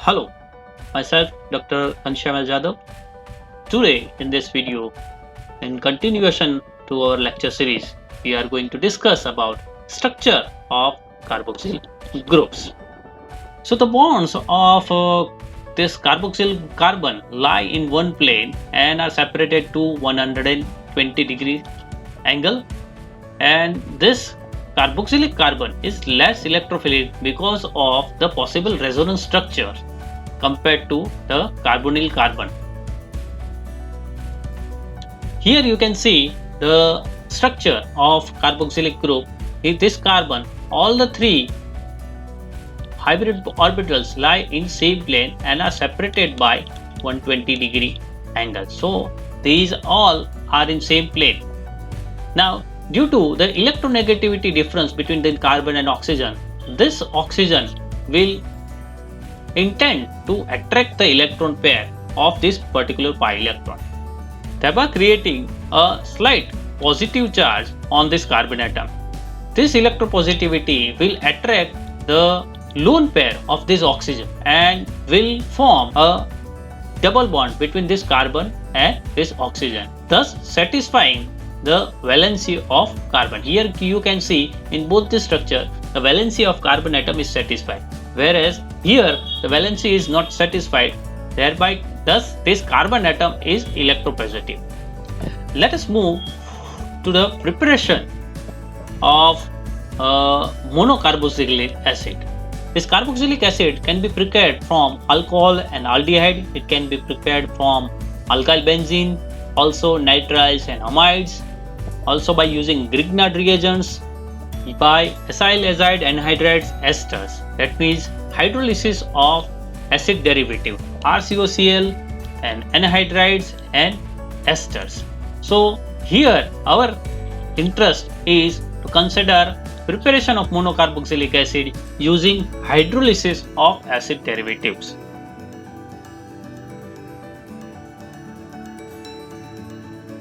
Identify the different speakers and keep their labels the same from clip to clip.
Speaker 1: Hello, myself Dr. Anshamal Jadhav. Today in this video, in continuation to our lecture series, we are going to discuss about structure of carboxyl groups. So the bonds of this carboxyl carbon lie in one plane and are separated to 120 degree angle, and this carboxylic carbon is less electrophilic because of the possible resonance structure compared to the carbonyl carbon. Here you can see the structure of carboxylic group. In this carbon, all the three hybrid orbitals lie in same plane and are separated by 120 degree angle. So these all are in same plane. Now, due to the electronegativity difference between the carbon and oxygen, this oxygen will intend to attract the electron pair of this particular pi electron, thereby creating a slight positive charge on this carbon atom. This electropositivity will attract the lone pair of this oxygen and will form a double bond between this carbon and this oxygen, thus satisfying the valency of carbon. Here you can see in both this structure the valency of carbon atom is satisfied, whereas here the valency is not satisfied, thereby thus this carbon atom is electropositive. Let us move to the preparation of monocarboxylic acid. This carboxylic acid can be prepared from alcohol and aldehyde. It can be prepared from alkyl benzene, also nitriles and amides, also by using Grignard reagents, by acyl azide anhydrides esters. That means hydrolysis of acid derivative RCOCl and anhydrides and esters. So here our interest is to consider preparation of monocarboxylic acid using hydrolysis of acid derivatives.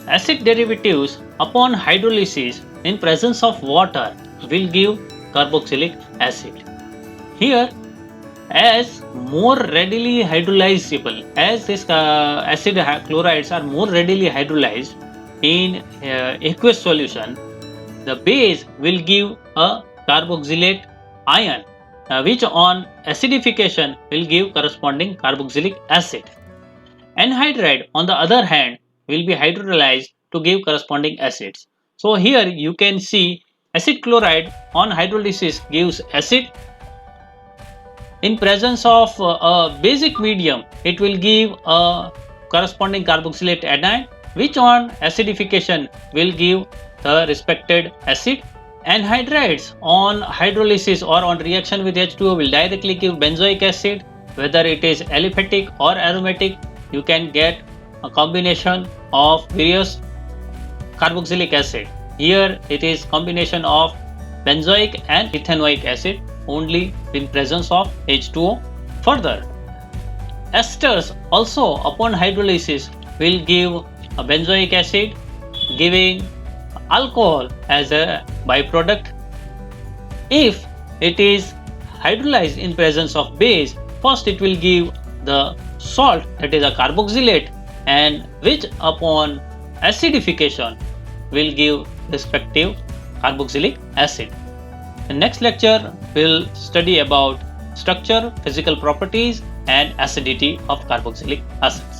Speaker 1: Acid derivatives upon hydrolysis in presence of water will give carboxylic acid. Here, as more readily hydrolyzable, as this acid chlorides are more readily hydrolyzed in aqueous solution, the base will give a carboxylate ion, which on acidification will give corresponding carboxylic acid. Anhydride, on the other hand, will be hydrolyzed to give corresponding acids. So here you can see acid chloride on hydrolysis gives acid. In presence of a basic medium, it will give a corresponding carboxylate anion, which on acidification will give the respected acid. Anhydrides on hydrolysis or on reaction with H2O will directly give benzoic acid. Whether it is aliphatic or aromatic, you can get a combination of various carboxylic acid. Here it is combination of benzoic and ethanoic acid only in presence of H2O. Further, esters also upon hydrolysis will give a benzoic acid, giving alcohol as a byproduct. If it is hydrolyzed in presence of base, first it will give the salt, that is a carboxylate, and which upon acidification will give respective carboxylic acid. The next lecture will study about structure, physical properties and acidity of carboxylic acids.